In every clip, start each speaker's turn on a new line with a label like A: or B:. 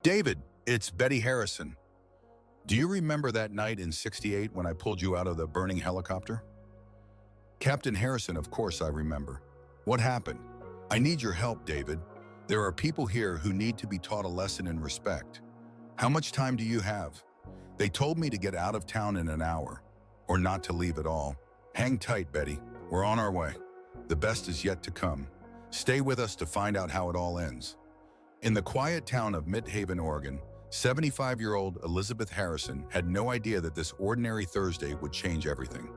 A: David, it's Betty Harrison. Do you remember that night in '68 when I pulled you out of the burning helicopter? Captain Harrison, of course I remember. What happened? I need your help, David. There are people here who need to be taught a lesson in respect. How much time do you have? They told me to get out of town in an hour, or not to leave at all. Hang tight, Betty. We're on our way. The best is yet to come. Stay with us to find out how it all ends. In the quiet town of Midhaven, Oregon, 75-year-old Elizabeth Harrison had no idea that this ordinary Thursday would change everything.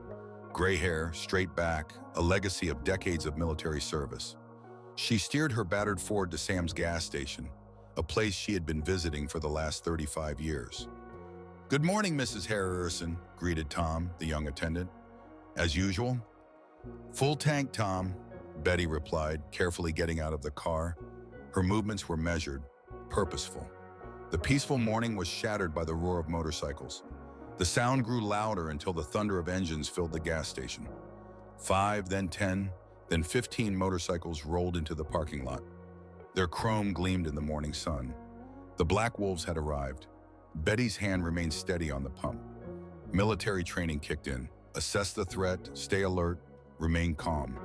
A: Gray hair, straight back, a legacy of decades of military service. She steered her battered Ford to Sam's gas station, a place she had been visiting for the last 35 years. "Good morning, Mrs. Harrison," greeted Tom, the young attendant. "As usual?" "Full tank, Tom," Betty replied, carefully getting out of the car. Her movements were measured, purposeful. The peaceful morning was shattered by the roar of motorcycles. The sound grew louder until the thunder of engines filled the gas station. 5, then 10, then 15 motorcycles rolled into the parking lot. Their chrome gleamed in the morning sun. The Black Wolves had arrived. Betty's hand remained steady on the pump. Military training kicked in. Assess the threat, stay alert, remain calm.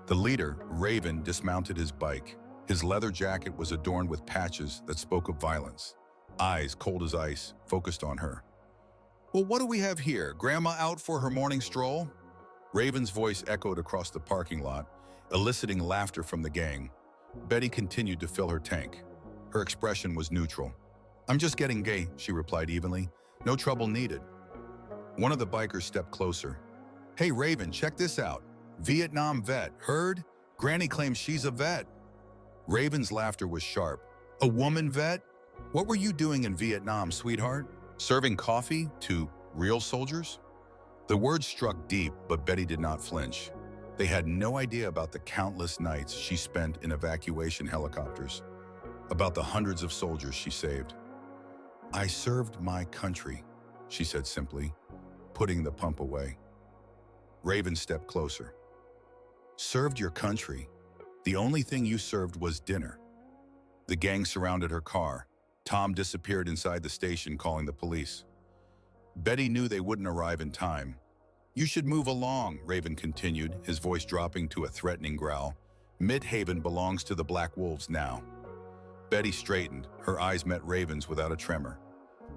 A: The leader, Raven, dismounted his bike. His leather jacket was adorned with patches that spoke of violence. Eyes, cold as ice, focused on her. "Well, what do we have here? Grandma out for her morning stroll?" Raven's voice echoed across the parking lot, eliciting laughter from the gang. Betty continued to fill her tank. Her expression was neutral. "I'm just getting gay," she replied evenly. "No trouble needed." One of the bikers stepped closer. "Hey, Raven, check this out. Vietnam vet, heard? Granny claims she's a vet." Raven's laughter was sharp. "A woman vet? What were you doing in Vietnam, sweetheart? Serving coffee to real soldiers?" The words struck deep, but Betty did not flinch. They had no idea about the countless nights she spent in evacuation helicopters, about the hundreds of soldiers she saved. "I served my country," she said simply, putting the pump away. Raven stepped closer. "Served your country? The only thing you served was dinner." The gang surrounded her car. Tom disappeared inside the station, calling the police. Betty knew they wouldn't arrive in time. "You should move along," Raven continued, his voice dropping to a threatening growl. "Midhaven belongs to the Black Wolves now." Betty straightened. Her eyes met Raven's without a tremor.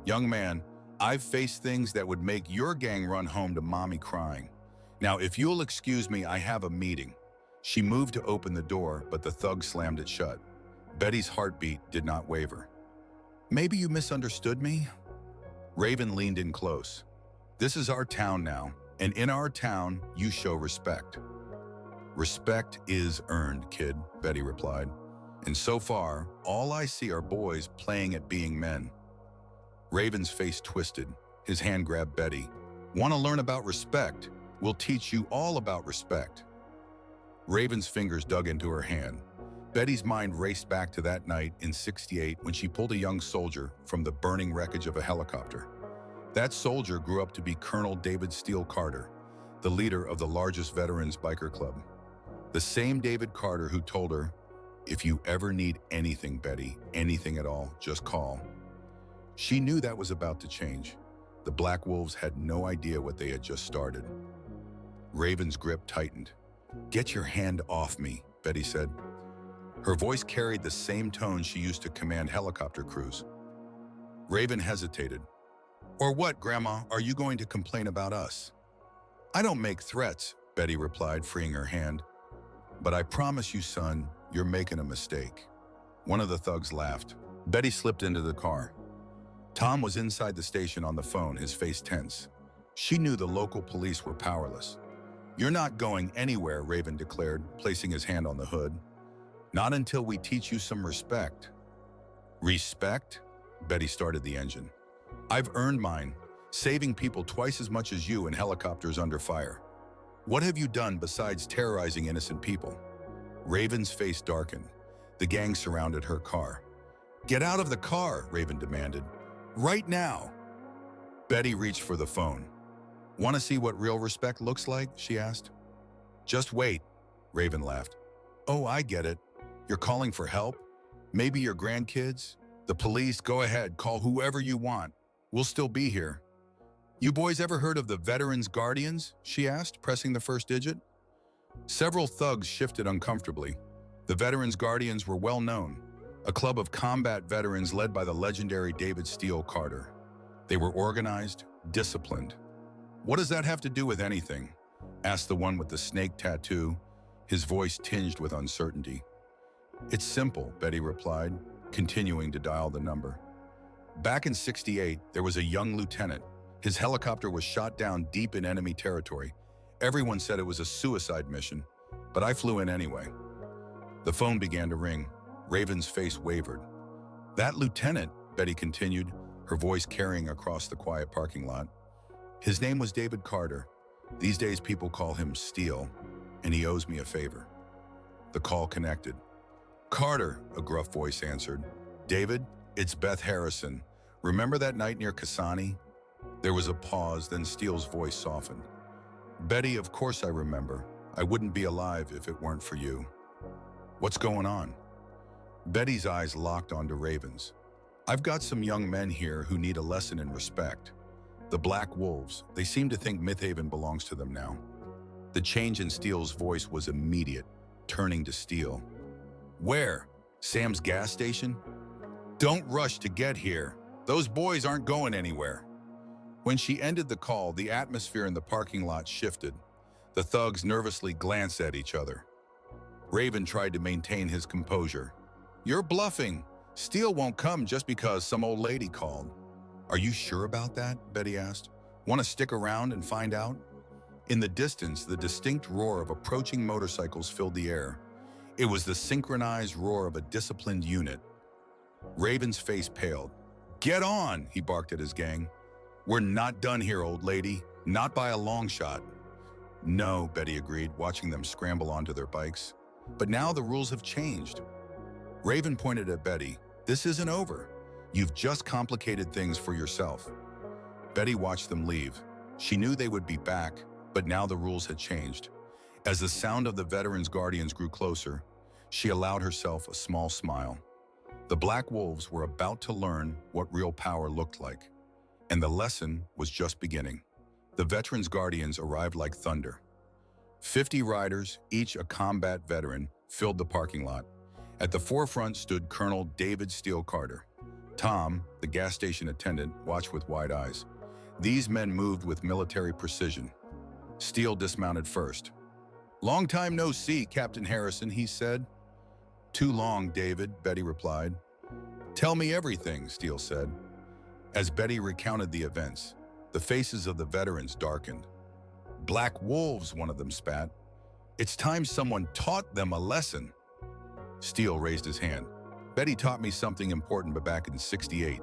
A: "Young man, I've faced things that would make your gang run home to mommy crying. Now, if you'll excuse me, I have a meeting." She moved to open the door, but the thug slammed it shut. Betty's heartbeat did not waver. "Maybe you misunderstood me?" Raven leaned in close. "This is our town now, and in our town, you show respect." "Respect is earned, kid," Betty replied. "And so far, all I see are boys playing at being men." Raven's face twisted. His hand grabbed Betty. "Want to learn about respect? We'll teach you all about respect." Raven's fingers dug into her hand. Betty's mind raced back to that night in '68 when she pulled a young soldier from the burning wreckage of a helicopter. That soldier grew up to be Colonel David Steele Carter, the leader of the largest veterans biker club. The same David Carter who told her, "If you ever need anything, Betty, anything at all, just call." She knew that was about to change. The Black Wolves had no idea what they had just started. Raven's grip tightened. "Get your hand off me," Betty said. Her voice carried the same tone she used to command helicopter crews. Raven hesitated. "Or what, Grandma, are you going to complain about us?" "I don't make threats," Betty replied, freeing her hand. "But I promise you, son, you're making a mistake." One of the thugs laughed. Betty slipped into the car. Tom was inside the station on the phone, his face tense. She knew the local police were powerless. "You're not going anywhere," Raven declared, placing his hand on the hood. "Not until we teach you some respect." "Respect?" Betty started the engine. "I've earned mine, saving people twice as much as you in helicopters under fire. What have you done besides terrorizing innocent people?" Raven's face darkened. The gang surrounded her car. "Get out of the car," Raven demanded. "Right now." Betty reached for the phone. "Want to see what real respect looks like?" she asked. "Just wait," Raven laughed. "Oh, I get it. You're calling for help? Maybe your grandkids? The police, go ahead, call whoever you want. We'll still be here. You boys ever heard of the Veterans Guardians? She asked, pressing the first digit. Several thugs shifted uncomfortably. The Veterans Guardians were well known, a club of combat veterans led by the legendary David Steele Carter. They were organized, disciplined. What does that have to do with anything? Asked the one with the snake tattoo, his voice tinged with uncertainty. It's simple, Betty replied, continuing to dial the number. Back in '68, there was a young lieutenant. His helicopter was shot down deep in enemy territory. Everyone said it was a suicide mission, but I flew in anyway. The phone began to ring. Raven's face wavered. That lieutenant, Betty continued, her voice carrying across the quiet parking lot. His name was David Carter. These days people call him Steele, and he owes me a favor. The call connected. Carter, a gruff voice answered. David, it's Beth Harrison. Remember that night near Kasani? There was a pause, then Steele's voice softened. Betty, of course I remember. I wouldn't be alive if it weren't for you. What's going on? Betty's eyes locked onto Raven's. I've got some young men here who need a lesson in respect. The Black Wolves, they seem to think Mythaven belongs to them now. The change in Steele's voice was immediate, turning to Steele. Where? Sam's gas station? Don't rush to get here. Those boys aren't going anywhere. When she ended the call, the atmosphere in the parking lot shifted. The thugs nervously glanced at each other. Raven tried to maintain his composure. You're bluffing. Steele won't come just because some old lady called. Are you sure about that? Betty asked. Want to stick around and find out? In the distance, the distinct roar of approaching motorcycles filled the air. It was the synchronized roar of a disciplined unit. Raven's face paled. Get on, he barked at his gang. We're not done here, old lady. Not by a long shot. No, Betty agreed, watching them scramble onto their bikes. But now the rules have changed. Raven pointed at Betty. This isn't over. You've just complicated things for yourself. Betty watched them leave. She knew they would be back, but now the rules had changed. As the sound of the Veterans Guardians grew closer, she allowed herself a small smile. The Black Wolves were about to learn what real power looked like, and the lesson was just beginning. The Veterans Guardians arrived like thunder. 50 riders, each a combat veteran, filled the parking lot. At the forefront stood Colonel David Steele Carter. Tom, the gas station attendant, watched with wide eyes. These men moved with military precision. Steele dismounted first. Long time no see, Captain Harrison, he said. Too long, David, Betty replied. Tell me everything, Steele said. As Betty recounted the events, the faces of the veterans darkened. Black wolves, one of them spat. It's time someone taught them a lesson. Steele raised his hand. Betty taught me something important but back in '68.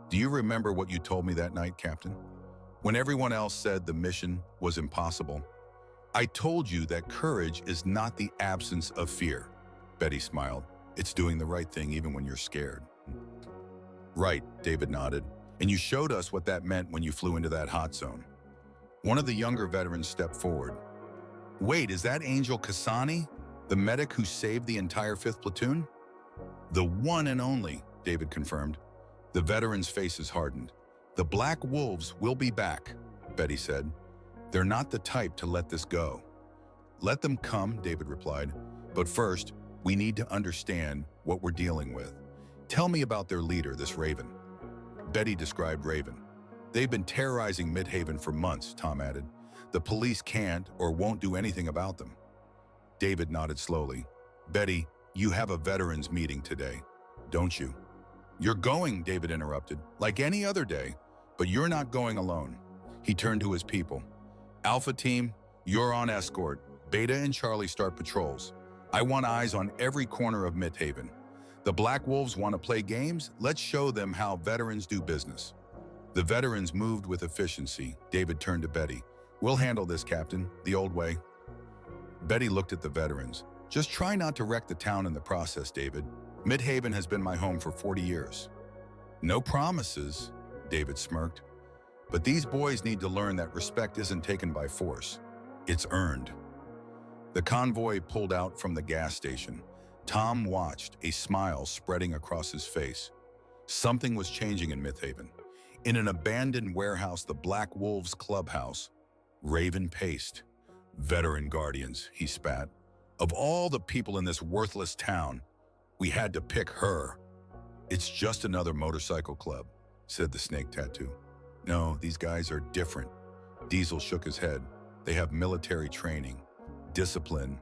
A: Do you remember what you told me that night, Captain? When everyone else said the mission was impossible, I told you that courage is not the absence of fear. Betty smiled. It's doing the right thing even when you're scared. Right, David nodded. And you showed us what that meant when you flew into that hot zone. One of the younger veterans stepped forward. Wait, is that Angel Kasani, the medic who saved the entire 5th platoon? The one and only, David confirmed. The veterans' faces hardened. The Black Wolves will be back, Betty said. They're not the type to let this go. Let them come, David replied. But first, we need to understand what we're dealing with. Tell me about their leader, this Raven. Betty described Raven. They've been terrorizing Midhaven for months, Tom added. The police can't or won't do anything about them. David nodded slowly. Betty, you have a veterans meeting today, don't you? You're going, David interrupted, like any other day, but you're not going alone. He turned to his people. Alpha team, you're on escort. Beta and Charlie start patrols. I want eyes on every corner of Midhaven. The Black Wolves want to play games? Let's show them how veterans do business. The veterans moved with efficiency. David turned to Betty. We'll handle this, Captain, the old way. Betty looked at the veterans. Just try not to wreck the town in the process, David. Midhaven has been my home for 40 years. No promises, David smirked. But these boys need to learn that respect isn't taken by force. It's earned. The convoy pulled out from the gas station. Tom watched, a smile spreading across his face. Something was changing in Mythaven. In an abandoned warehouse, the Black Wolves clubhouse, Raven paced. Veteran guardians, he spat. Of all the people in this worthless town, we had to pick her. It's just another motorcycle club, said the snake tattoo. No, these guys are different. Diesel shook his head. They have military training, discipline.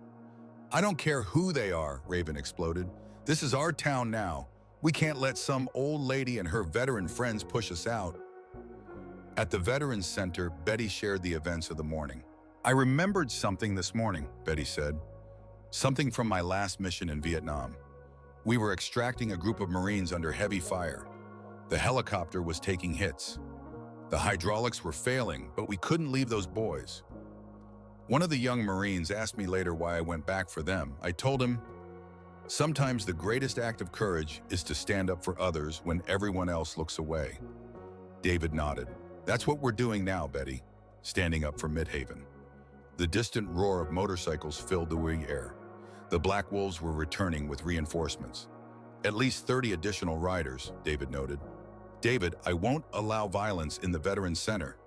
A: I don't care who they are, Raven exploded. This is our town now. We can't let some old lady and her veteran friends push us out. At the Veterans Center, Betty shared the events of the morning. I remembered something this morning, Betty said. Something from my last mission in Vietnam. We were extracting a group of Marines under heavy fire. The helicopter was taking hits. The hydraulics were failing, but we couldn't leave those boys. One of the young Marines asked me later why I went back for them. I told him, sometimes the greatest act of courage is to stand up for others when everyone else looks away. David nodded. That's what we're doing now, Betty, standing up for Midhaven. The distant roar of motorcycles filled the wing air. The Black Wolves were returning with reinforcements. At least 30 additional riders, David noted. David, I won't allow violence in the Veterans Center.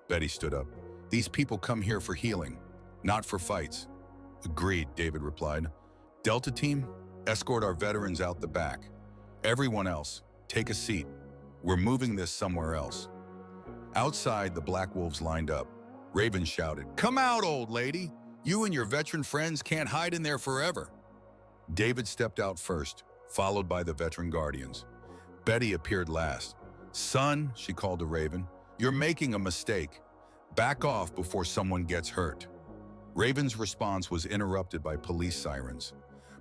A: Betty stood up. These people come here for healing, not for fights. Agreed, David replied. Delta Team, escort our veterans out the back. Everyone else, take a seat. We're moving this somewhere else. Outside, the Black Wolves lined up. Raven shouted, Come out, old lady! You and your veteran friends can't hide in there forever. David stepped out first, followed by the veteran guardians. Betty appeared last. Son, she called to Raven, you're making a mistake. Back off before someone gets hurt. Raven's response was interrupted by police sirens.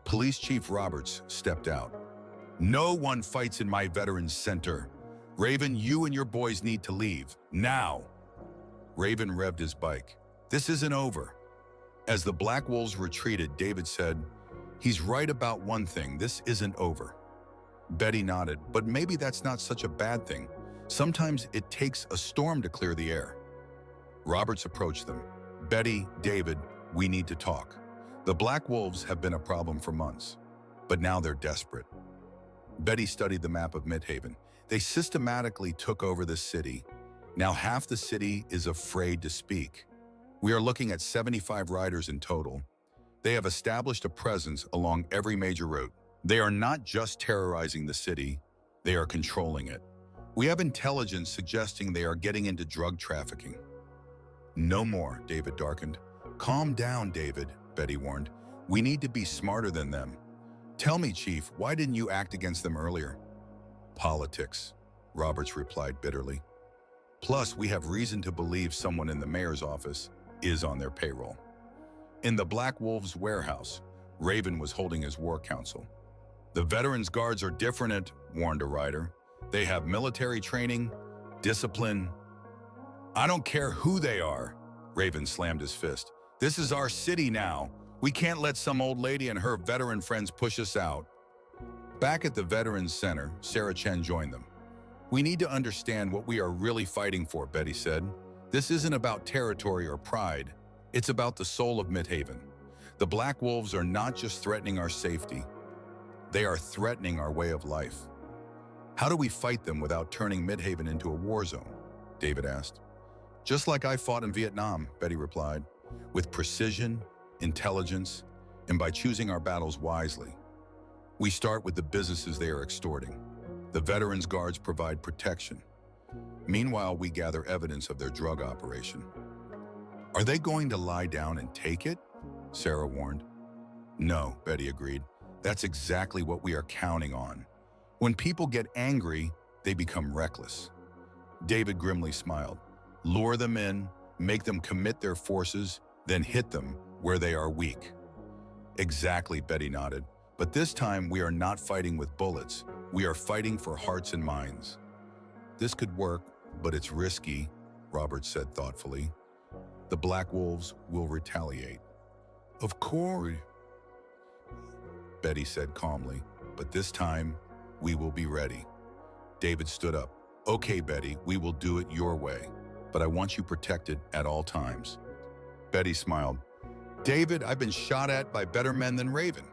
A: Police Chief Roberts stepped out. No one fights in my Veterans Center. Raven, you and your boys need to leave, now. Raven revved his bike. This isn't over. As the Black Wolves retreated, David said, He's right about one thing, this isn't over. Betty nodded, but maybe that's not such a bad thing. Sometimes it takes a storm to clear the air. Roberts approached them. Betty, David, we need to talk. The Black Wolves have been a problem for months, but now they're desperate. Betty studied the map of Midhaven. They systematically took over the city. Now half the city is afraid to speak. We are looking at 75 riders in total. They have established a presence along every major route. They are not just terrorizing the city, they are controlling it. We have intelligence suggesting they are getting into drug trafficking. No more, David darkened. Calm down, David, Betty warned. We need to be smarter than them. Tell me, Chief, why didn't you act against them earlier? Politics, Roberts replied bitterly. Plus, we have reason to believe someone in the mayor's office is on their payroll. In the Black Wolves warehouse, Raven was holding his war council. The Veterans Guards are different, warned a rider. They have military training, discipline. I don't care who they are, Raven slammed his fist. This is our city now. We can't let some old lady and her veteran friends push us out. Back at the Veterans Center, Sarah Chen joined them. We need to understand what we are really fighting for, Betty said. This isn't about territory or pride. It's about the soul of Midhaven. The Black Wolves are not just threatening our safety. They are threatening our way of life. How do we fight them without turning Midhaven into a war zone? David asked. Just like I fought in Vietnam, Betty replied, with precision, intelligence, and by choosing our battles wisely. We start with the businesses they are extorting. The Veterans Guards provide protection. Meanwhile, we gather evidence of their drug operation. Are they going to lie down and take it? Sarah warned. No, Betty agreed. That's exactly what we are counting on. When people get angry, they become reckless. David grimly smiled. Lure them in, make them commit their forces, then hit them where they are weak. Exactly, Betty nodded. But this time we are not fighting with bullets. We are fighting for hearts and minds. This could work, but it's risky, Roberts said thoughtfully. The Black Wolves will retaliate. Of course, Betty said calmly, but this time we will be ready. David stood up. Okay, Betty, we will do it your way, but I want you protected at all times. Betty smiled. David, I've been shot at by better men than Raven.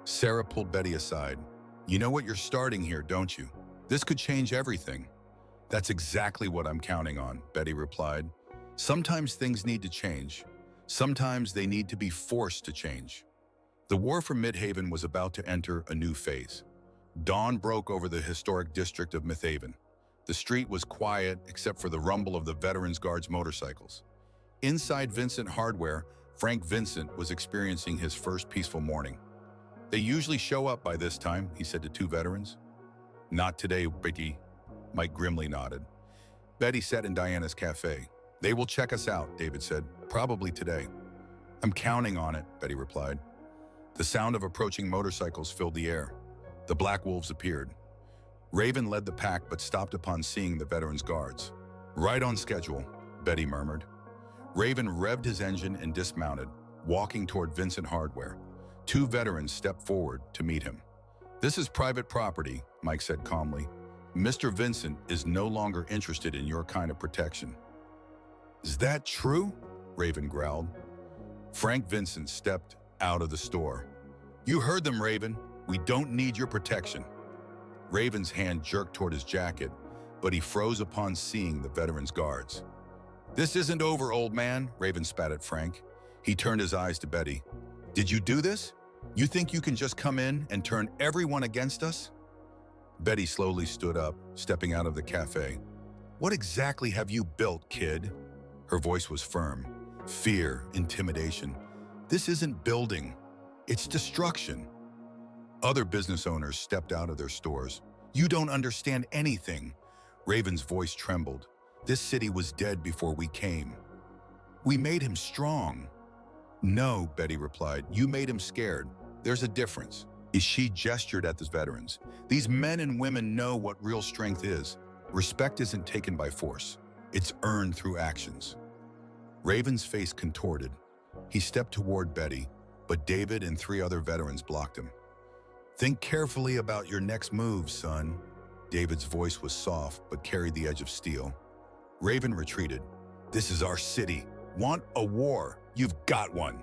A: Sarah pulled Betty aside. You know what you're starting here, don't you? This could change everything. That's exactly what I'm counting on, Betty replied. Sometimes things need to change. Sometimes they need to be forced to change. The war for Midhaven was about to enter a new phase. Dawn broke over the historic district of Midhaven. The street was quiet except for the rumble of the Veterans Guard's motorcycles. Inside Vincent Hardware, Frank Vincent was experiencing his first peaceful morning. They usually show up by this time, he said to two veterans. Not today, Betty, Mike grimly nodded. Betty sat in Diana's cafe. They will check us out, David said. Probably today. I'm counting on it, Betty replied. The sound of approaching motorcycles filled the air. The Black Wolves appeared. Raven led the pack but stopped upon seeing the Veterans Guards. Right on schedule, Betty murmured. Raven revved his engine and dismounted, walking toward Vincent Hardware. Two veterans stepped forward to meet him. This is private property, Mike said calmly. Mr. Vincent is no longer interested in your kind of protection. Is that true? Raven growled. Frank Vincent stepped out of the store. You heard them, Raven. We don't need your protection. Raven's hand jerked toward his jacket, but he froze upon seeing the Veterans Guards. This isn't over, old man, Raven spat at Frank. He turned his eyes to Betty. Did you do this? You think you can just come in and turn everyone against us? Betty slowly stood up, stepping out of the cafe. What exactly have you built, kid? Her voice was firm. Fear, intimidation. This isn't building. It's destruction. Other business owners stepped out of their stores. You don't understand anything. Raven's voice trembled. This city was dead before we came. We made him strong. No, Betty replied. You made him scared. There's a difference. She gestured at the veterans. These men and women know what real strength is. Respect isn't taken by force. It's earned through actions. Raven's face contorted. He stepped toward Betty, but David and three other veterans blocked him. Think carefully about your next move, son. David's voice was soft but carried the edge of steel. Raven retreated. This is our city. Want a war? You've got one.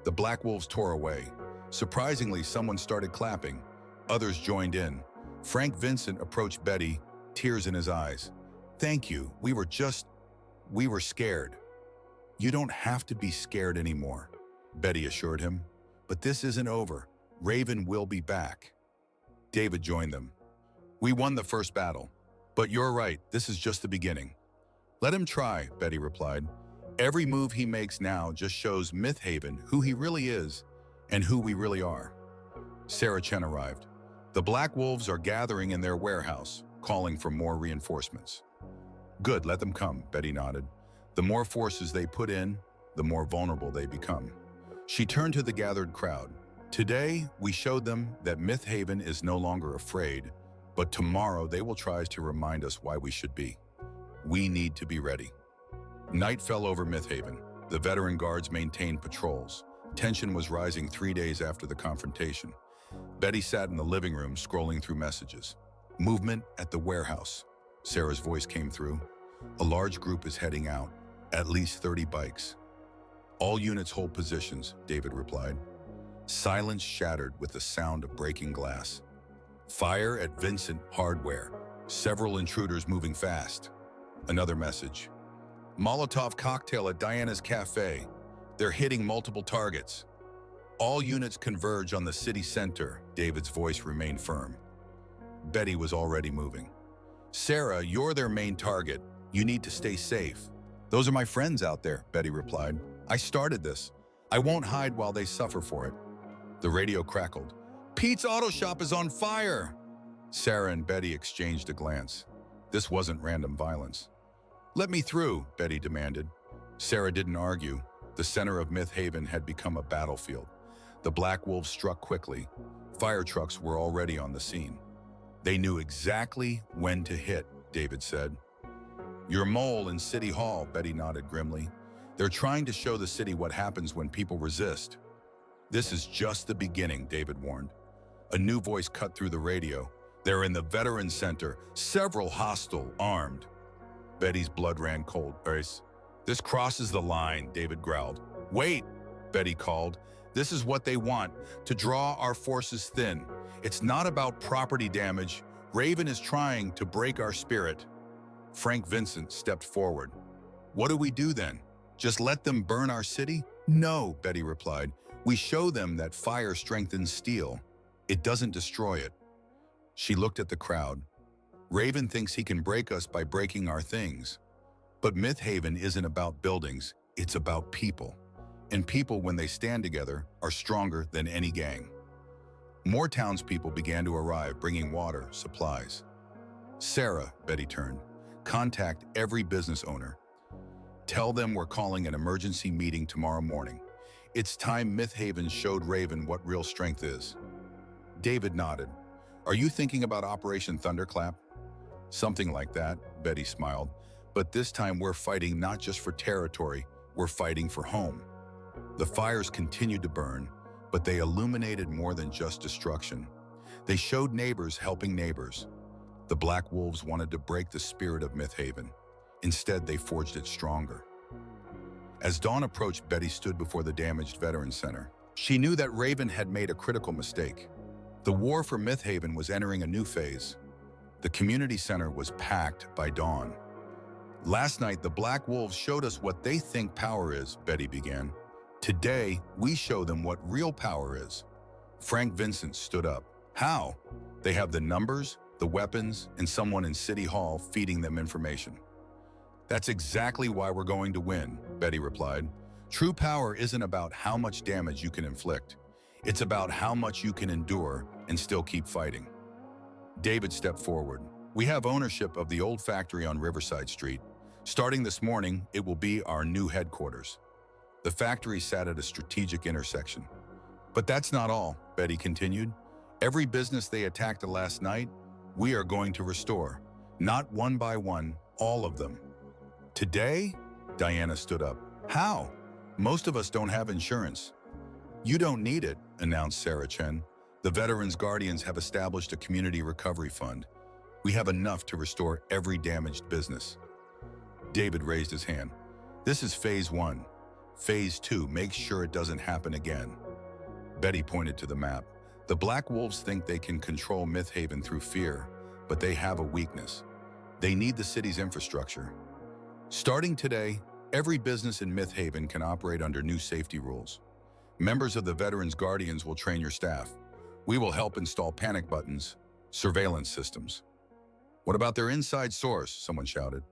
A: The Black Wolves tore away. Surprisingly, someone started clapping. Others joined in. Frank Vincent approached Betty, tears in his eyes. Thank you. We were scared. You don't have to be scared anymore, Betty assured him. But this isn't over. Raven will be back. David joined them. We won the first battle. But you're right, this is just the beginning. Let him try, Betty replied. Every move he makes now just shows Midhaven who he really is and who we really are. Sarah Chen arrived. The Black Wolves are gathering in their warehouse, calling for more reinforcements. Good, let them come, Betty nodded. The more forces they put in, the more vulnerable they become. She turned to the gathered crowd. Today, we showed them that Midhaven is no longer afraid, but tomorrow they will try to remind us why we should be. We need to be ready. Night fell over Midhaven. The veteran guards maintained patrols. Tension was rising 3 days after the confrontation. Betty sat in the living room scrolling through messages. Movement at the warehouse. Sarah's voice came through. A large group is heading out. At least 30 bikes. All units hold positions, David replied. Silence shattered with the sound of breaking glass. Fire at Vincent Hardware. Several intruders moving fast. Another message. Molotov cocktail at Diana's cafe. They're hitting multiple targets. All units converge on the city center. David's voice remained firm. Betty was already moving. Sarah, you're their main target. You need to stay safe. Those are my friends out there, Betty replied. I started this. I won't hide while they suffer for it. The radio crackled. Pete's auto shop is on fire! Sarah and Betty exchanged a glance. This wasn't random violence. Let me through, Betty demanded. Sarah didn't argue. The center of Midhaven had become a battlefield. The Black Wolves struck quickly. Fire trucks were already on the scene. They knew exactly when to hit, David said. Your mole in City Hall, Betty nodded grimly. They're trying to show the city what happens when people resist. This is just the beginning, David warned. A new voice cut through the radio. They're in the Veterans Center, several hostile, armed. Betty's blood ran cold. This crosses the line, David growled. Wait, Betty called. This is what they want, to draw our forces thin. It's not about property damage. Raven is trying to break our spirit. Frank Vincent stepped forward. What do we do then? Just let them burn our city? No, Betty replied. We show them that fire strengthens steel. It doesn't destroy it. She looked at the crowd. Raven thinks he can break us by breaking our things. But Mythhaven isn't about buildings, it's about people. And people, when they stand together, are stronger than any gang. More townspeople began to arrive, bringing water, supplies. Sarah, Betty turned, contact every business owner. Tell them we're calling an emergency meeting tomorrow morning. It's time Mythhaven showed Raven what real strength is. David nodded. Are you thinking about Operation Thunderclap? Something like that, Betty smiled. But this time we're fighting not just for territory, we're fighting for home. The fires continued to burn, but they illuminated more than just destruction. They showed neighbors helping neighbors. The Black Wolves wanted to break the spirit of Mythhaven. Instead, they forged it stronger. As dawn approached, Betty stood before the damaged Veterans Center. She knew that Raven had made a critical mistake. The war for Mythhaven was entering a new phase. The community center was packed by dawn. Last night, the Black Wolves showed us what they think power is, Betty began. Today, we show them what real power is. Frank Vincent stood up. How? They have the numbers, the weapons, and someone in City Hall feeding them information. That's exactly why we're going to win, Betty replied. True power isn't about how much damage you can inflict. It's about how much you can endure and still keep fighting. David stepped forward. We have ownership of the old factory on Riverside Street. Starting this morning, it will be our new headquarters. The factory sat at a strategic intersection. But that's not all, Betty continued. Every business they attacked last night, we are going to restore. Not one by one, all of them. Today? Diana stood up. How? Most of us don't have insurance. You don't need it, announced Sarah Chen. The Veterans Guardians have established a community recovery fund. We have enough to restore every damaged business. David raised his hand. This is phase 1. Phase 2, make sure it doesn't happen again. Betty pointed to the map. The Black Wolves think they can control Mythhaven through fear, but they have a weakness. They need the city's infrastructure. Starting today, every business in Mythhaven can operate under new safety rules. Members of the Veterans Guardians will train your staff. We will help install panic buttons, surveillance systems. What about their inside source? Someone shouted.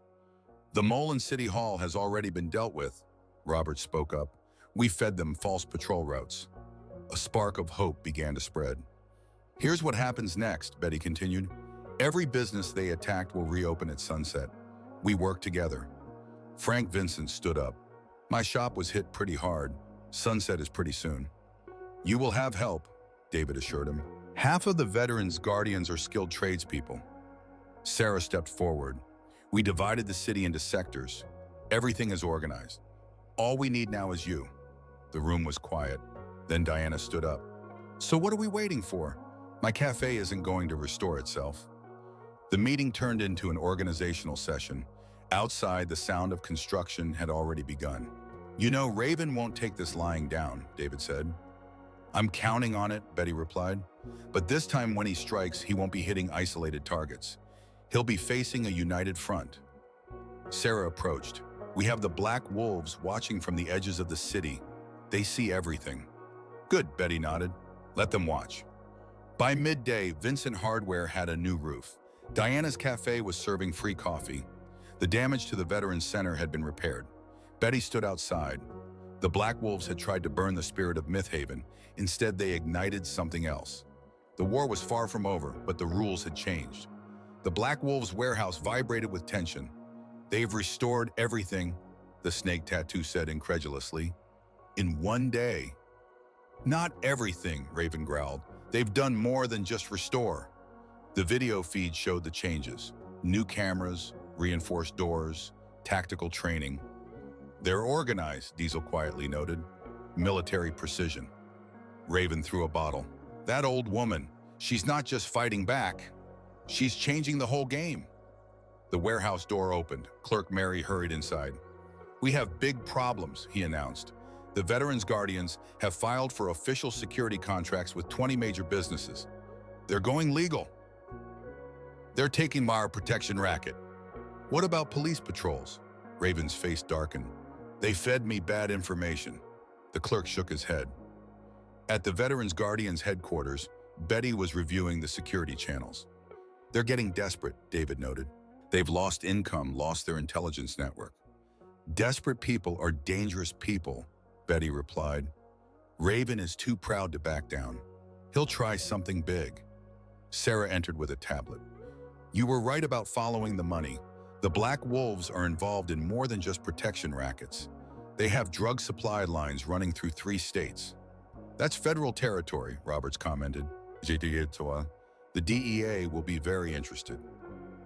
A: The mole in City Hall has already been dealt with, Robert spoke up. We fed them false patrol routes. A spark of hope began to spread. Here's what happens next, Betty continued. Every business they attacked will reopen at sunset. We work together. Frank Vincent stood up. My shop was hit pretty hard. Sunset is pretty soon. You will have help, David assured him. Half of the Veterans Guardians are skilled tradespeople. Sarah stepped forward. We divided the city into sectors. Everything is organized. All we need now is you. The room was quiet. Then Diana stood up. So what are we waiting for? My cafe isn't going to restore itself. The meeting turned into an organizational session. Outside, the sound of construction had already begun. You know, Raven won't take this lying down, David said. I'm counting on it, Betty replied. But this time when he strikes, he won't be hitting isolated targets. He'll be facing a united front. Sarah approached. We have the Black Wolves watching from the edges of the city. They see everything. Good, Betty nodded. Let them watch. By midday, Vincent Hardware had a new roof. Diana's cafe was serving free coffee. The damage to the Veterans Center had been repaired. Betty stood outside. The Black Wolves had tried to burn the spirit of Mythhaven. Instead, they ignited something else. The war was far from over, but the rules had changed. The Black Wolves' warehouse vibrated with tension. They've restored everything, the snake tattoo said incredulously. In one day. Not everything, Raven growled. They've done more than just restore. The video feed showed the changes. New cameras, reinforced doors, tactical training. They're organized, Diesel quietly noted. Military precision. Raven threw a bottle. That old woman, she's not just fighting back. She's changing the whole game. The warehouse door opened. Clerk Mary hurried inside. We have big problems, he announced. The Veterans Guardians have filed for official security contracts with 20 major businesses. They're going legal. They're taking our protection racket. What about police patrols? Raven's face darkened. They fed me bad information. The clerk shook his head. At the Veterans Guardian's headquarters, Betty was reviewing the security channels. They're getting desperate, David noted. They've lost income, lost their intelligence network. Desperate people are dangerous people, Betty replied. Raven is too proud to back down. He'll try something big. Sarah entered with a tablet. You were right about following the money. The Black Wolves are involved in more than just protection rackets. They have drug supply lines running through 3 states. That's federal territory, Roberts commented. The DEA will be very interested.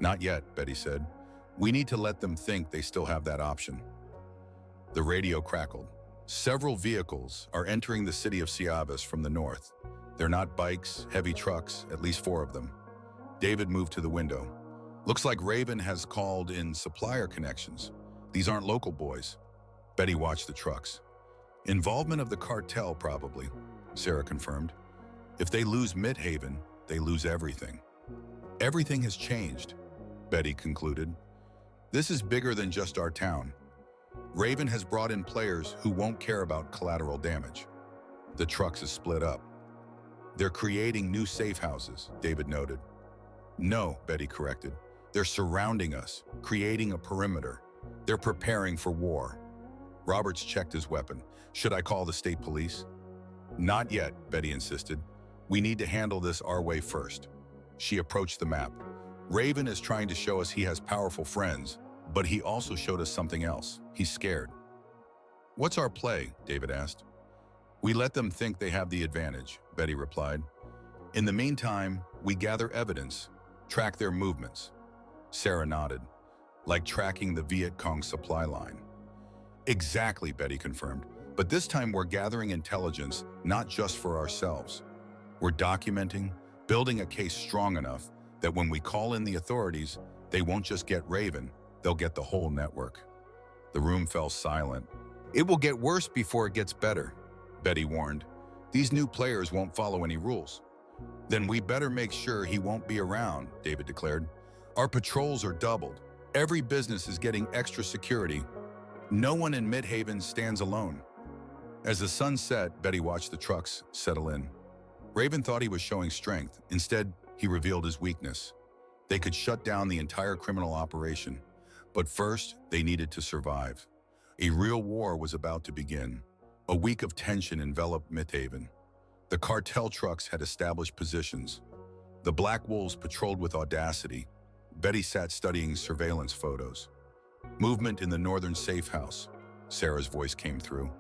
A: Not yet, Betty said. We need to let them think they still have that option. The radio crackled. Several vehicles are entering the city of Ciavis from the north. They're not bikes, heavy trucks, at least 4 of them. David moved to the window. Looks like Raven has called in supplier connections. These aren't local boys. Betty watched the trucks. Involvement of the cartel, probably, Sarah confirmed. If they lose Midhaven, they lose everything. Everything has changed, Betty concluded. This is bigger than just our town. Raven has brought in players who won't care about collateral damage. The trucks is split up. They're creating new safe houses, David noted. No, Betty corrected. They're surrounding us, creating a perimeter. They're preparing for war. Roberts checked his weapon. Should I call the state police? Not yet, Betty insisted. We need to handle this our way first. She approached the map. Raven is trying to show us he has powerful friends, but he also showed us something else. He's scared. What's our play? David asked. We let them think they have the advantage, Betty replied. In the meantime, we gather evidence, track their movements. Sarah nodded, like tracking the Viet Cong supply line. Exactly, Betty confirmed. But this time we're gathering intelligence, not just for ourselves. We're documenting, building a case strong enough that when we call in the authorities, they won't just get Raven, they'll get the whole network. The room fell silent. It will get worse before it gets better, Betty warned. These new players won't follow any rules. Then we better make sure he won't be around, David declared. Our patrols are doubled. Every business is getting extra security. No one in Midhaven stands alone. As the sun set, Betty watched the trucks settle in. Raven thought he was showing strength. Instead, he revealed his weakness. They could shut down the entire criminal operation. But first, they needed to survive. A real war was about to begin. A week of tension enveloped Midhaven. The cartel trucks had established positions. The Black Wolves patrolled with audacity. Betty sat studying surveillance photos. Movement in the northern safe house. Sarah's voice came through.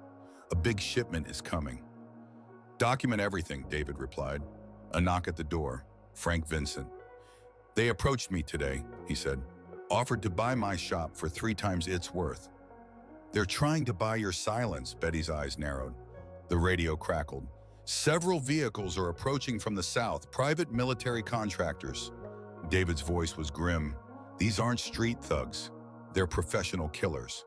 A: A big shipment is coming. Document everything, David replied. A knock at the door. Frank Vincent. They approached me today, he said. Offered to buy my shop for 3 times its worth. They're trying to buy your silence, Betty's eyes narrowed. The radio crackled. Several vehicles are approaching from the south, private military contractors. David's voice was grim. These aren't street thugs. They're professional killers.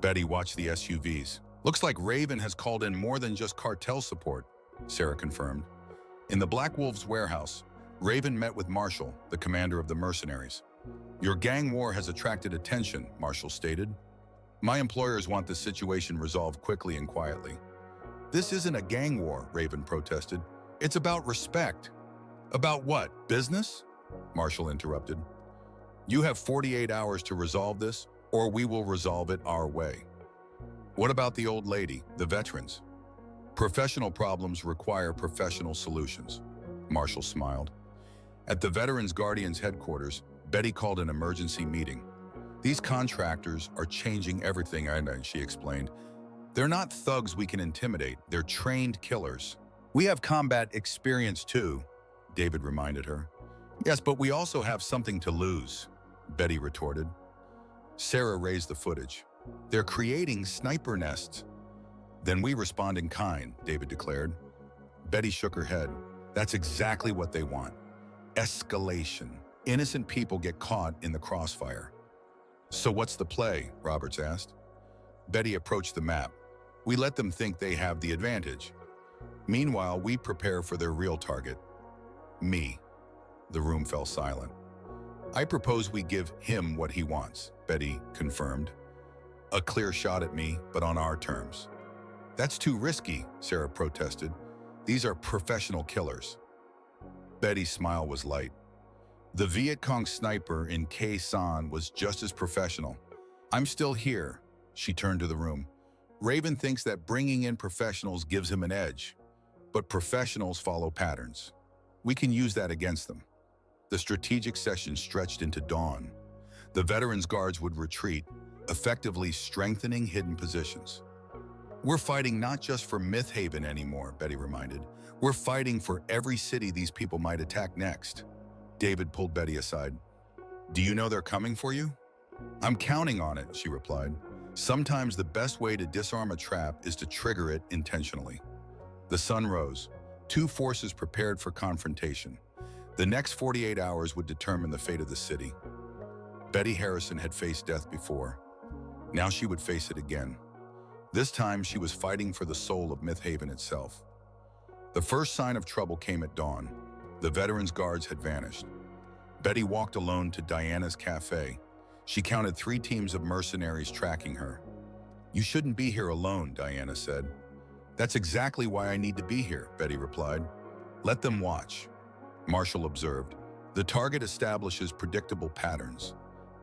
A: Betty watched the SUVs. Looks like Raven has called in more than just cartel support, Sarah confirmed. In the Black Wolves warehouse, Raven met with Marshall, the commander of the mercenaries. Your gang war has attracted attention, Marshall stated. My employers want the situation resolved quickly and quietly. This isn't a gang war, Raven protested. It's about respect. About what, business? Marshall interrupted. You have 48 hours to resolve this, or we will resolve it our way. What about the old lady, the veterans? Professional problems require professional solutions. Marshall smiled. At the Veterans Guardian's headquarters, Betty called an emergency meeting. These contractors are changing everything, she explained. They're not thugs we can intimidate, they're trained killers. We have combat experience too, David reminded her. Yes, but we also have something to lose, Betty retorted. Sarah raised the footage. They're creating sniper nests. Then we respond in kind, David declared. Betty shook her head. That's exactly what they want. Escalation. Innocent people get caught in the crossfire. So what's the play? Roberts asked. Betty approached the map. We let them think they have the advantage. Meanwhile, we prepare for their real target. Me. The room fell silent. I propose we give him what he wants, Betty confirmed. A clear shot at me, but on our terms. That's too risky, Sarah protested. These are professional killers. Betty's smile was light. The Viet Cong sniper in Khe Sanh was just as professional. I'm still here, she turned to the room. Raven thinks that bringing in professionals gives him an edge, but professionals follow patterns. We can use that against them. The strategic session stretched into dawn. The veterans' guards would retreat, effectively strengthening hidden positions. We're fighting not just for Myth Haven anymore, Betty reminded. We're fighting for every city these people might attack next. David pulled Betty aside. Do you know they're coming for you? I'm counting on it, she replied. Sometimes the best way to disarm a trap is to trigger it intentionally. The sun rose. Two forces prepared for confrontation. The next 48 hours would determine the fate of the city. Betty Harrison had faced death before. Now she would face it again. This time she was fighting for the soul of Myth Haven itself. The first sign of trouble came at dawn. The veterans' guards had vanished. Betty walked alone to Diana's cafe. She counted 3 teams of mercenaries tracking her. You shouldn't be here alone, Diana said. That's exactly why I need to be here, Betty replied. Let them watch. Marshall observed. The target establishes predictable patterns.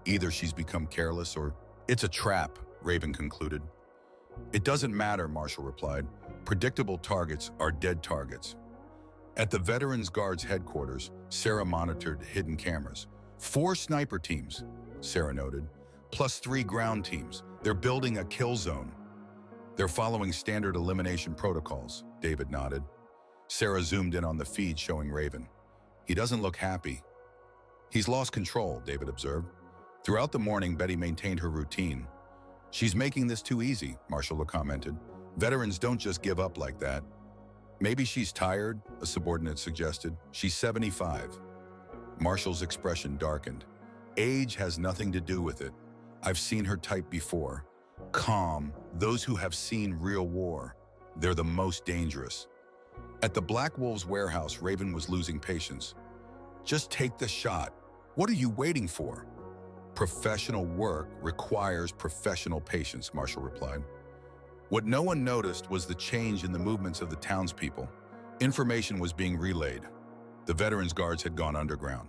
A: Either she's become careless or it's a trap, Raven concluded. It doesn't matter, Marshall replied. Predictable targets are dead targets. At the Veterans Guards headquarters, Sarah monitored hidden cameras. 4 sniper teams, Sarah noted, plus 3 ground teams. They're building a kill zone. They're following standard elimination protocols, David nodded. Sarah zoomed in on the feed showing Raven. He doesn't look happy. He's lost control, David observed. Throughout the morning, Betty maintained her routine. She's making this too easy, Marshall commented. Veterans don't just give up like that. Maybe she's tired, a subordinate suggested. She's 75. Marshall's expression darkened. Age has nothing to do with it. I've seen her type before. Calm, those who have seen real war. They're the most dangerous. At the Black Wolves warehouse, Raven was losing patience. Just take the shot. What are you waiting for? Professional work requires professional patience, Marshall replied. What no one noticed was the change in the movements of the townspeople. Information was being relayed. The veterans' guards had gone underground.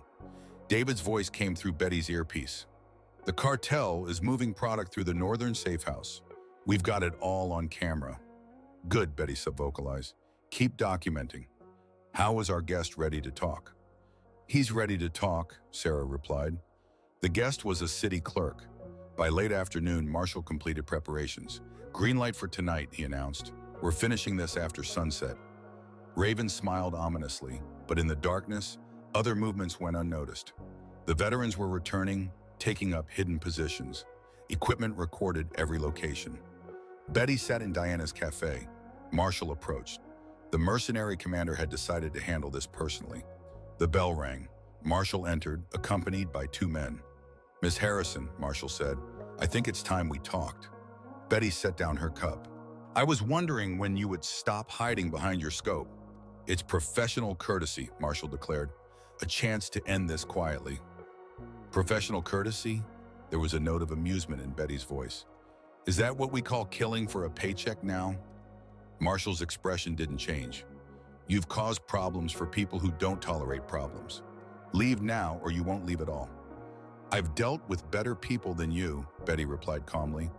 A: David's voice came through Betty's earpiece. The cartel is moving product through the northern safe house. We've got it all on camera. Good, Betty subvocalized. Keep documenting. How is our guest ready to talk? He's ready to talk, Sarah replied. The guest was a city clerk. By late afternoon, Marshall completed preparations. Green light for tonight, he announced. We're finishing this after sunset. Raven smiled ominously, but in the darkness, other movements went unnoticed. The veterans were returning, taking up hidden positions. Equipment recorded every location. Betty sat in Diana's cafe. Marshall approached. The mercenary commander had decided to handle this personally. The bell rang. Marshall entered, accompanied by 2 men. Miss Harrison, Marshall said, I think it's time we talked. Betty set down her cup. I was wondering when you would stop hiding behind your scope. It's professional courtesy, Marshall declared. A chance to end this quietly. Professional courtesy? There was a note of amusement in Betty's voice. Is that what we call killing for a paycheck now? Marshall's expression didn't change. You've caused problems for people who don't tolerate problems. Leave now or you won't leave at all. I've dealt with better people than you, Betty replied calmly.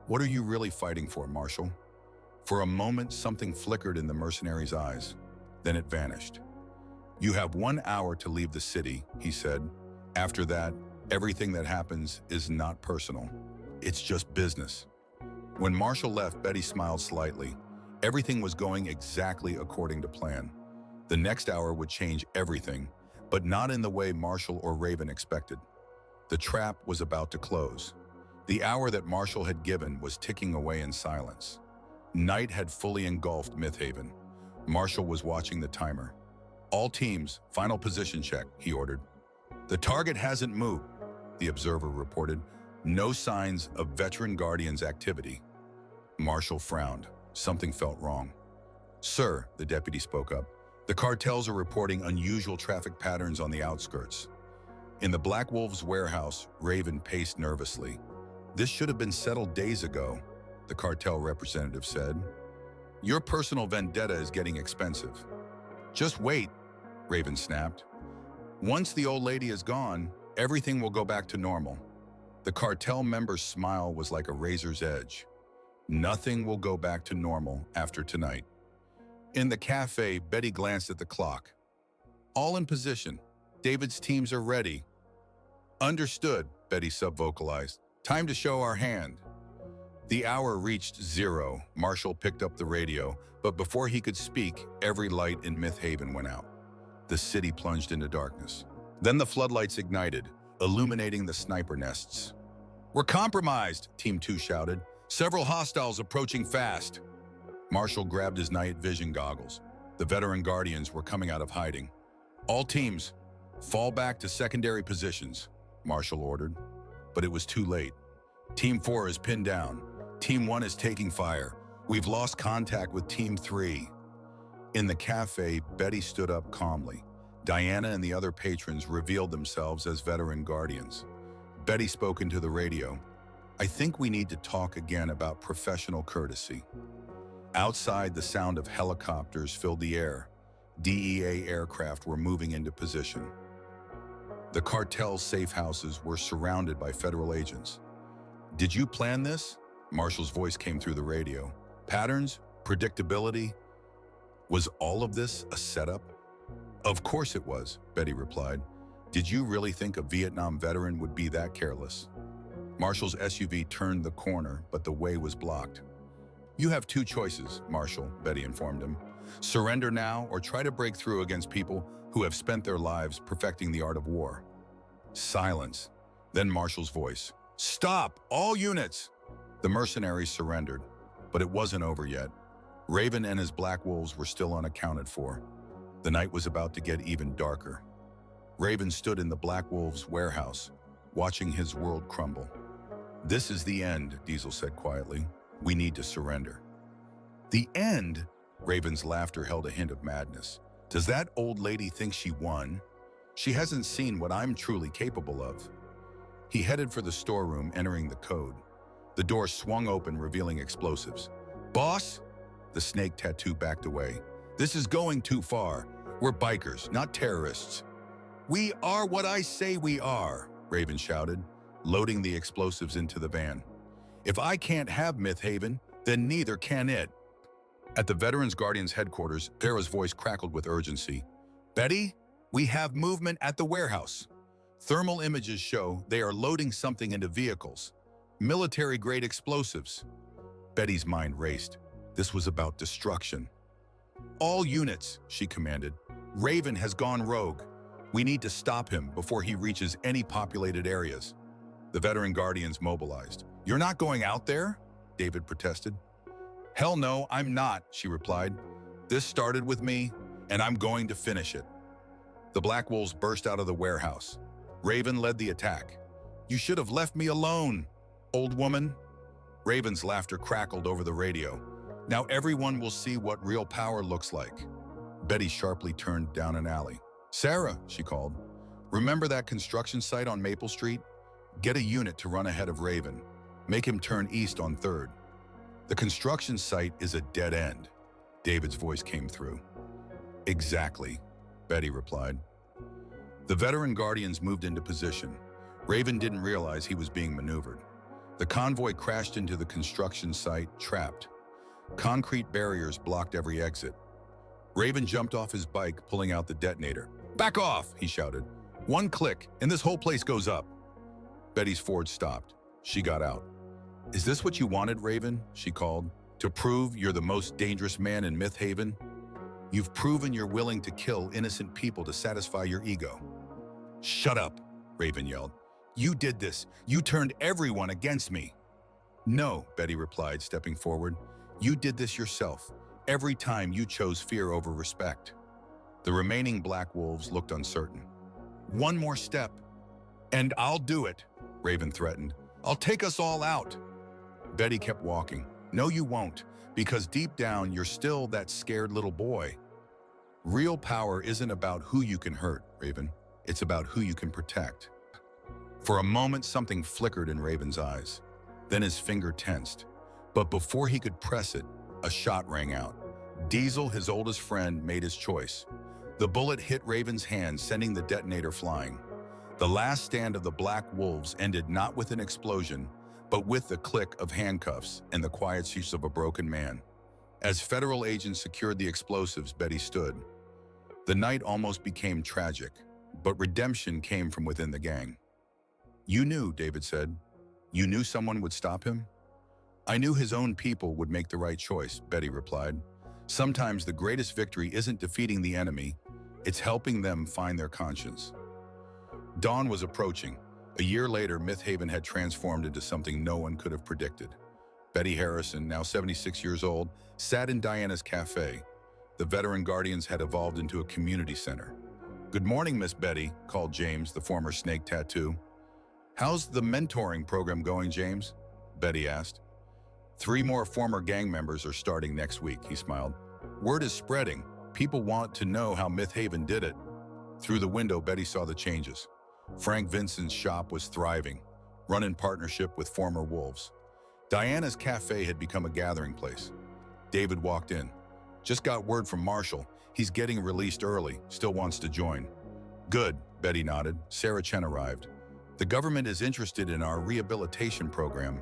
A: What are you really fighting for, Marshall? For a moment, something flickered in the mercenary's eyes. Then it vanished. You have 1 hour to leave the city, he said. After that, everything that happens is not personal. It's just business. When Marshall left, Betty smiled slightly. Everything was going exactly according to plan. The next hour would change everything, but not in the way Marshall or Raven expected. The trap was about to close. The hour that Marshall had given was ticking away in silence. Night had fully engulfed Myth Haven. Marshall was watching the timer. All teams, final position check, he ordered. The target hasn't moved, the observer reported. No signs of veteran Guardians activity. Marshall frowned. Something felt wrong. Sir, the deputy spoke up, the cartels are reporting unusual traffic patterns on the outskirts. In the Black Wolf's warehouse, Raven paced nervously. "This should have been settled days ago," the cartel representative said. "Your personal vendetta is getting expensive." "Just wait," Raven snapped. "Once the old lady is gone, everything will go back to normal." The cartel member's smile was like a razor's edge. "Nothing will go back to normal after tonight." In the cafe, Betty glanced at the clock. "All in position. David's teams are ready." "Understood," Betty subvocalized. "Time to show our hand." The hour reached 0. Marshall picked up the radio, but before he could speak, every light in Myth Haven went out. The city plunged into darkness. Then the floodlights ignited, illuminating the sniper nests. "We're compromised," Team 2 shouted. "Several hostiles approaching fast." Marshall grabbed his night vision goggles. The veteran guardians were coming out of hiding. "All teams, fall back to secondary positions," Marshall ordered. But it was too late. Team 4 is pinned down. Team 1 is taking fire. We've lost contact with Team 3. In the cafe, Betty stood up calmly. Diana and the other patrons revealed themselves as veteran guardians. Betty spoke into the radio. "I think we need to talk again about professional courtesy." Outside, the sound of helicopters filled the air. DEA aircraft were moving into position. The cartel's safe houses were surrounded by federal agents. "Did you plan this?" Marshall's voice came through the radio. "Patterns? Predictability? Was all of this a setup?" "Of course it was," Betty replied. "Did you really think a Vietnam veteran would be that careless?" Marshall's SUV turned the corner, but the way was blocked. "You have two choices, Marshall," Betty informed him. "Surrender now or try to break through against people who have spent their lives perfecting the art of war." Silence. Then Marshall's voice. "Stop! All units!" The mercenaries surrendered, but it wasn't over yet. Raven and his Black Wolves were still unaccounted for. The night was about to get even darker. Raven stood in the Black Wolves' warehouse, watching his world crumble. "This is the end," Diesel said quietly. "We need to surrender." "The end?" Raven's laughter held a hint of madness. "Does that old lady think she won? She hasn't seen what I'm truly capable of." He headed for the storeroom, entering the code. The door swung open, revealing explosives. "Boss?" The snake tattoo backed away. "This is going too far. We're bikers, not terrorists." "We are what I say we are," Raven shouted, loading the explosives into the van. "If I can't have Myth Haven, then neither can it." At the Veterans Guardians headquarters, Tara's voice crackled with urgency. "Betty, we have movement at the warehouse. Thermal images show they are loading something into vehicles. Military-grade explosives." Betty's mind raced. This was about destruction. "All units," she commanded. "Raven has gone rogue. We need to stop him before he reaches any populated areas." The veteran guardians mobilized. "You're not going out there?" David protested. "Hell no, I'm not," she replied. "This started with me, and I'm going to finish it." The Black Wolves burst out of the warehouse. Raven led the attack. "You should have left me alone, old woman." Raven's laughter crackled over the radio. "Now everyone will see what real power looks like." Betty sharply turned down an alley. "Sarah," she called, "remember that construction site on Maple Street? Get a unit to run ahead of Raven. Make him turn east on 3rd. The construction site is a dead end." David's voice came through. "Exactly," Betty replied. The veteran guardians moved into position. Raven didn't realize he was being maneuvered. The convoy crashed into the construction site, trapped. Concrete barriers blocked every exit. Raven jumped off his bike, pulling out the detonator. "Back off," he shouted. "One click, and this whole place goes up." Betty's Ford stopped. She got out. "Is this what you wanted, Raven?" she called. "To prove you're the most dangerous man in Myth Haven? You've proven you're willing to kill innocent people to satisfy your ego." "Shut up," Raven yelled. "You did this. You turned everyone against me." "No," Betty replied, stepping forward. "You did this yourself. Every time you chose fear over respect." The remaining Black Wolves looked uncertain. "One more step, and I'll do it," Raven threatened. "I'll take us all out." Betty kept walking. "No, you won't, because deep down you're still that scared little boy." "Real power isn't about who you can hurt, Raven. It's about who you can protect." For a moment, something flickered in Raven's eyes. Then his finger tensed. But before he could press it, a shot rang out. Diesel, his oldest friend, made his choice. The bullet hit Raven's hand, sending the detonator flying. The last stand of the Black Wolves ended not with an explosion, but with the click of handcuffs and the quiet shrieks of a broken man. As federal agents secured the explosives, Betty stood. The night almost became tragic, but redemption came from within the gang. "You knew," David said. "You knew someone would stop him?" "I knew his own people would make the right choice," Betty replied. "Sometimes the greatest victory isn't defeating the enemy, it's helping them find their conscience." Dawn was approaching. A year later, Myth Haven had transformed into something no one could have predicted. Betty Harrison, now 76 years old, sat in Diana's cafe. The veteran guardians had evolved into a community center. "Good morning, Miss Betty," called James, the former snake tattoo. "How's the mentoring program going, James?" Betty asked. 3 more former gang members are starting next week," he smiled. "Word is spreading. People want to know how Myth Haven did it." Through the window, Betty saw the changes. Frank Vincent's shop was thriving, run in partnership with former wolves. Diana's cafe had become a gathering place. David walked in. "Just got word from Marshall. He's getting released early, still wants to join." "Good," Betty nodded. Sarah Chen arrived. "The government is interested in our rehabilitation program.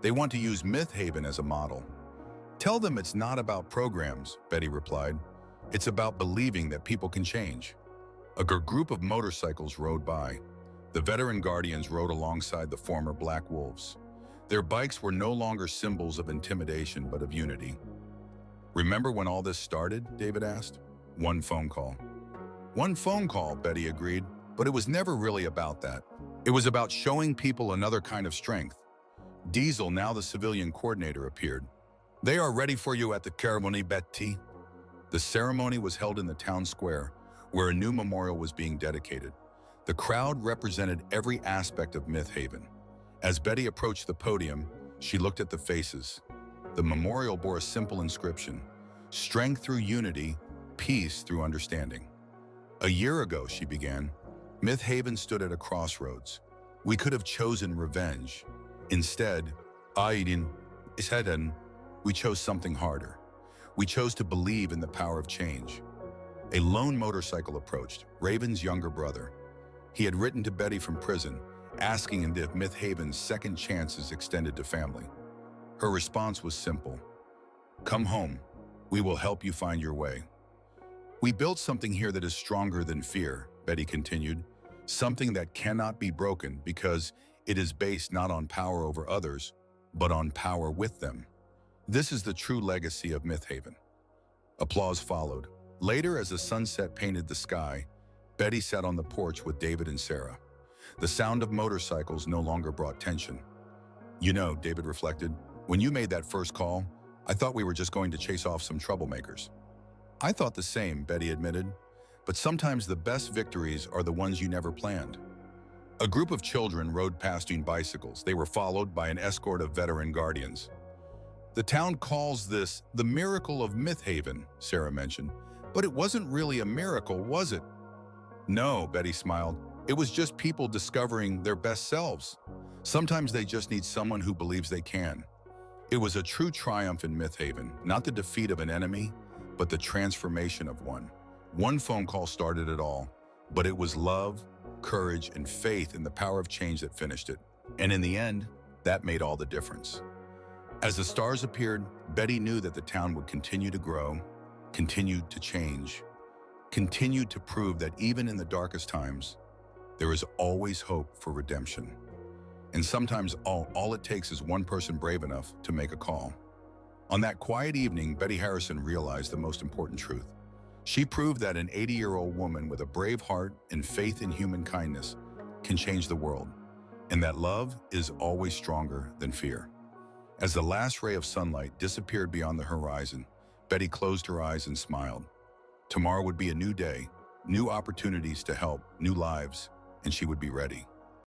A: They want to use Myth Haven as a model." "Tell them it's not about programs," Betty replied. "It's about believing that people can change." A group of motorcycles rode by. The veteran guardians rode alongside the former Black Wolves. Their bikes were no longer symbols of intimidation, but of unity. "Remember when all this started?" David asked. "One phone call." "One phone call," Betty agreed, "but it was never really about that. It was about showing people another kind of strength." Diesel, now the civilian coordinator, appeared. "They are ready for you at the ceremony, Betty." The ceremony was held in the town square, where a new memorial was being dedicated. The crowd represented every aspect of Myth Haven. As Betty approached the podium, she looked at the faces. The memorial bore a simple inscription: "Strength through unity, peace through understanding." "A year ago," she began, "Myth Haven stood at a crossroads. We could have chosen revenge. Instead, we chose something harder. We chose to believe in the power of change." A lone motorcycle approached, Raven's younger brother. He had written to Betty from prison, asking if Myth Haven's second chances extended to family. Her response was simple: "Come home. We will help you find your way." "We built something here that is stronger than fear," Betty continued. "Something that cannot be broken because it is based not on power over others, but on power with them. This is the true legacy of Myth Haven." Applause followed. Later, as the sunset painted the sky, Betty sat on the porch with David and Sarah. The sound of motorcycles no longer brought tension. "You know," David reflected, "when you made that first call, I thought we were just going to chase off some troublemakers." "I thought the same," Betty admitted, "but sometimes the best victories are the ones you never planned." A group of children rode past on bicycles. They were followed by an escort of veteran guardians. "The town calls this the miracle of Myth Haven," Sarah mentioned. "But it wasn't really a miracle, was it?" "No," Betty smiled. "It was just people discovering their best selves. Sometimes they just need someone who believes they can." It was a true triumph in Myth Haven, not the defeat of an enemy, but the transformation of one. One phone call started it all, but it was love, courage, and faith in the power of change that finished it. And in the end, that made all the difference. As the stars appeared, Betty knew that the town would continue to grow, continued to change, continued to prove that even in the darkest times, there is always hope for redemption. And sometimes all it takes is one person brave enough to make a call. On that quiet evening, Betty Harrison realized the most important truth. She proved that an 80-year-old woman with a brave heart and faith in human kindness can change the world, and that love is always stronger than fear. As the last ray of sunlight disappeared beyond the horizon, Betty closed her eyes and smiled. Tomorrow would be a new day, new opportunities to help, new lives, and she would be ready.